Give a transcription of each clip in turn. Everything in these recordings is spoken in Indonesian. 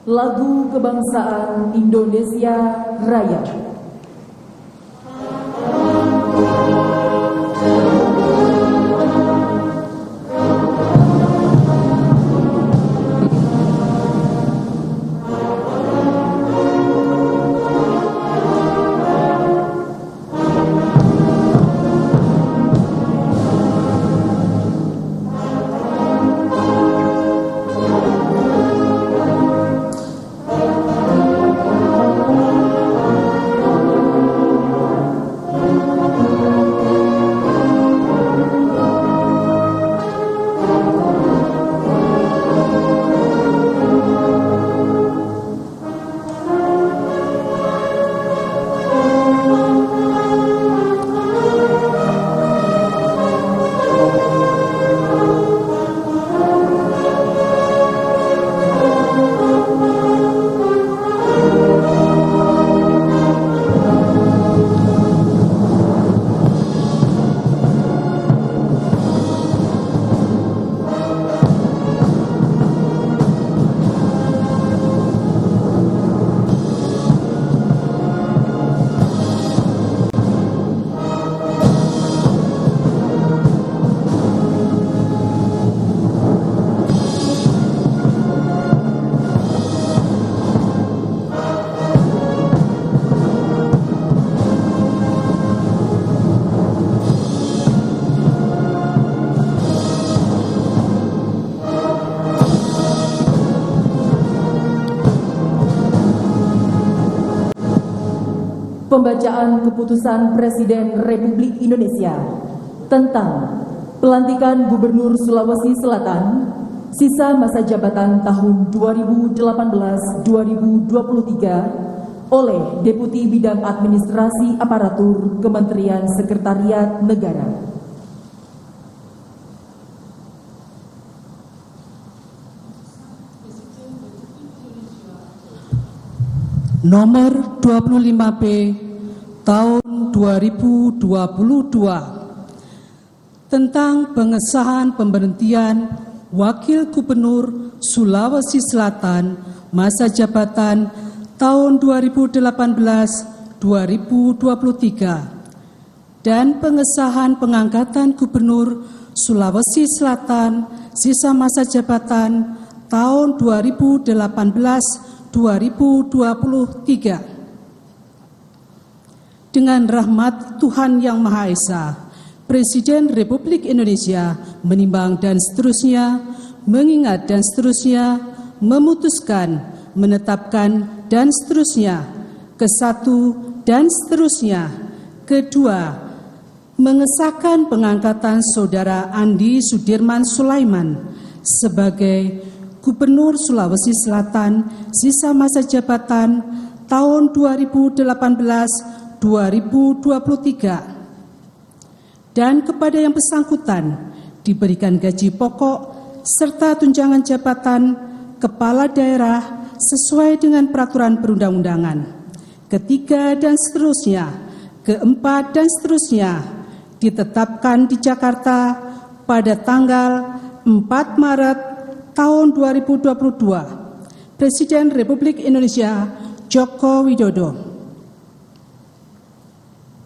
Lagu Kebangsaan Indonesia Raya. Pembacaan Keputusan Presiden Republik Indonesia tentang pelantikan Gubernur Sulawesi Selatan sisa masa jabatan tahun 2018-2023 oleh Deputi Bidang Administrasi Aparatur Kementerian Sekretariat Negara. Nomor 25B tahun 2022 tentang pengesahan pemberhentian Wakil Gubernur Sulawesi Selatan masa jabatan tahun 2018-2023 dan pengesahan pengangkatan Gubernur Sulawesi Selatan sisa masa jabatan tahun 2018-2023. Dengan rahmat Tuhan Yang Maha Esa, Presiden Republik Indonesia menimbang dan seterusnya, mengingat dan seterusnya, memutuskan, menetapkan dan seterusnya, kesatu dan seterusnya, kedua, mengesahkan pengangkatan Saudara Andi Sudirman Sulaiman sebagai Gubernur Sulawesi Selatan sisa masa jabatan tahun 2018-2023 dan kepada yang bersangkutan diberikan gaji pokok serta tunjangan jabatan kepala daerah sesuai dengan peraturan perundang-undangan. Ketiga dan seterusnya, keempat dan seterusnya ditetapkan di Jakarta pada tanggal 4 Maret tahun 2022. Presiden Republik Indonesia Joko Widodo.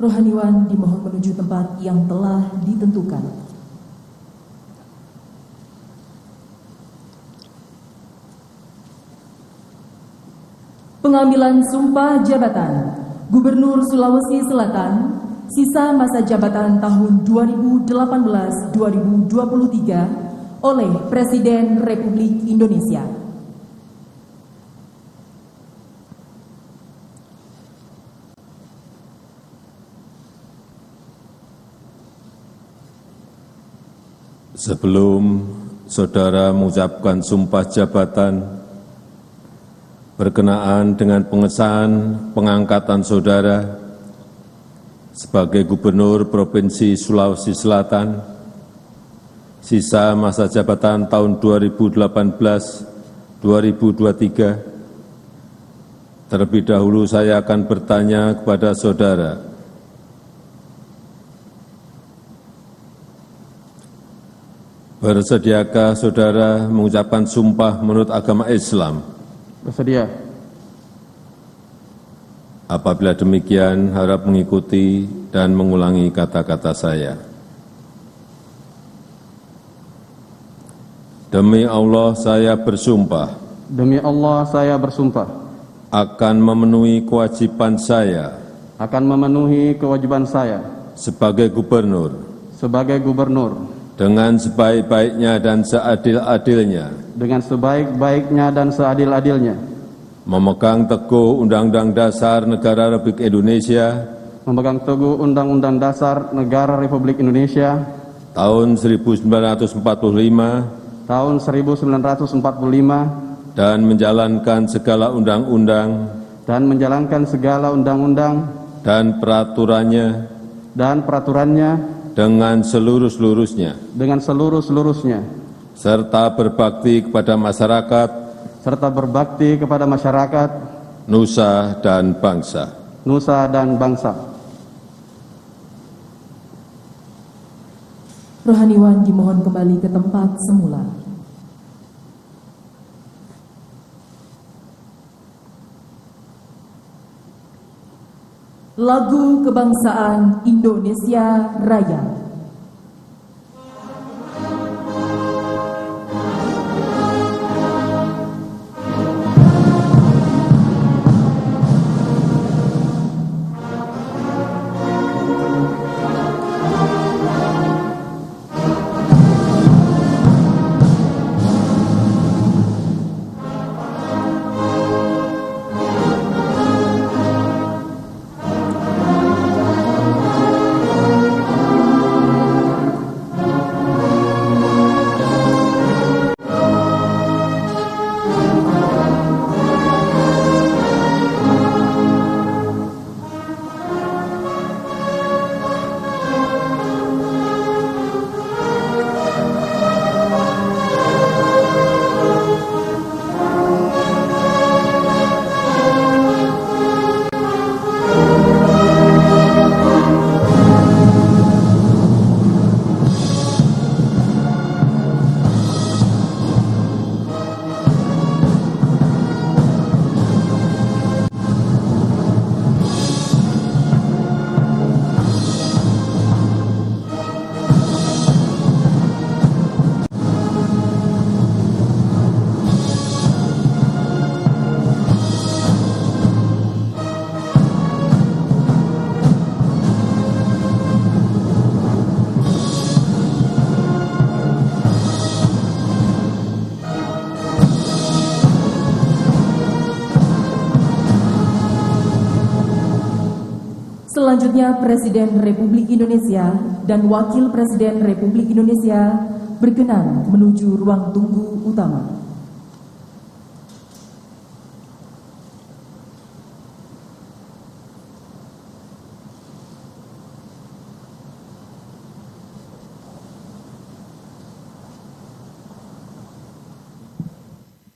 Rohaniwan dimohon menuju tempat yang telah ditentukan. Pengambilan sumpah jabatan Gubernur Sulawesi Selatan sisa masa jabatan tahun 2018-2023 oleh Presiden Republik Indonesia. Sebelum saudara mengucapkan sumpah jabatan berkenaan dengan pengesahan pengangkatan saudara sebagai Gubernur Provinsi Sulawesi Selatan sisa masa jabatan tahun 2018-2023, terlebih dahulu saya akan bertanya kepada saudara, bersediakah saudara mengucapkan sumpah menurut agama Islam Bersedia. Apabila demikian, harap mengikuti dan mengulangi kata-kata saya. Demi Allah, saya bersumpah Demi Allah, saya bersumpah akan memenuhi kewajiban saya akan memenuhi kewajiban saya sebagai gubernur dengan sebaik-baiknya dan seadil-adilnya, memegang teguh Undang-Undang Dasar Negara Republik Indonesia tahun 1945 dan menjalankan segala undang-undang dan peraturannya dengan seluruh-seluruhnya, serta berbakti kepada masyarakat, nusa dan bangsa. Rohaniwan dimohon kembali ke tempat semula. Lagu Kebangsaan Indonesia Raya. Selanjutnya, Presiden Republik Indonesia dan Wakil Presiden Republik Indonesia berkenan menuju ruang tunggu utama.